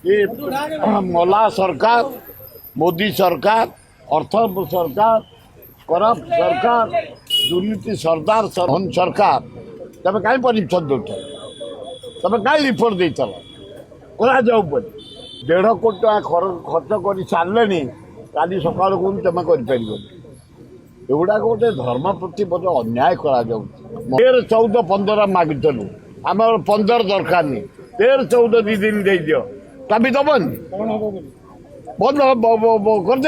ये मला सरकार मोदी सरकार अर्थ सरकार करप्ट सरकार दुर्नीति सरदार सरकार तब कहीं परीक्षण दौच तब कहीं रिपोर्ट दे चल करा 1.5 कोटी खर्च कर सारे काली सका तुम कर एगुड़ा गोटे धर्म प्रति बहुत अन्याय करा 13-14-15 मागिलु आम 15 दरकार नहीं 13-14 2 दिन दे दियो तभी दबन बंद कर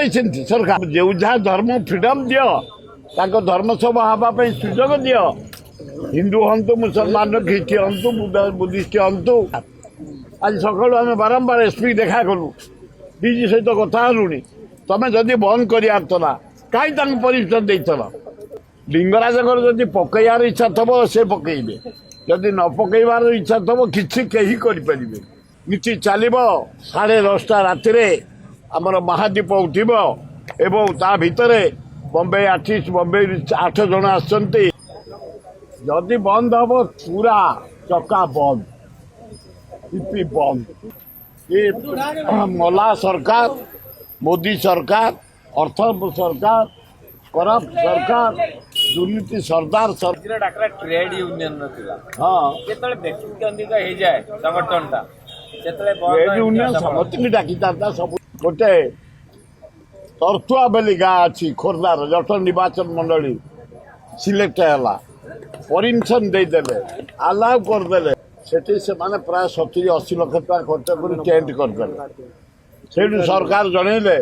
सरकार जो जहाँ धर्म फ्रीडम दियो ताको धर्म सभा हाँपाई सुजोग दियो हिंदू हंतु मुसलमान ख्रीष्टी हंतु बुद्धिस्ट हंतु आज सकालू आम बारंबार एसपी देखा कलु डीजी सहित कथा हलुनी तमें जदि बंद करा कहीं परमिशन देल लिंगराज जदि पकईबार इच्छा थब से पकईबे जदि न पकईबार इच्छा थब किसी कहीं करें नीति चलो 10:30 राति आमर महादीप उठब एवं ता भितर बम्बे आर्टिस्ट बम्बे 8 जन आसती जदि बंद हम पूरा चक्का बंद पीपी बंद ये मला सरकार मोदी सरकार अर्थ सरकार करप्ट सरकार दुर्नीति सरदार डाकरा ट्रेड यूनियन हाँ जो व्यक्ति अधिक हो जाए संगठन ट्रेड यूनियन समस्त डाकी सब गोटे तरतुआ बेली गाँ अच्छी खोर्धार जटन निर्वाचन मंडली सिलेक्ट है परमिशन देदेले आलाउ करदे से माने प्राय 70-80 लाख टका खर्च कर टेंट करदे से सरकार जनइले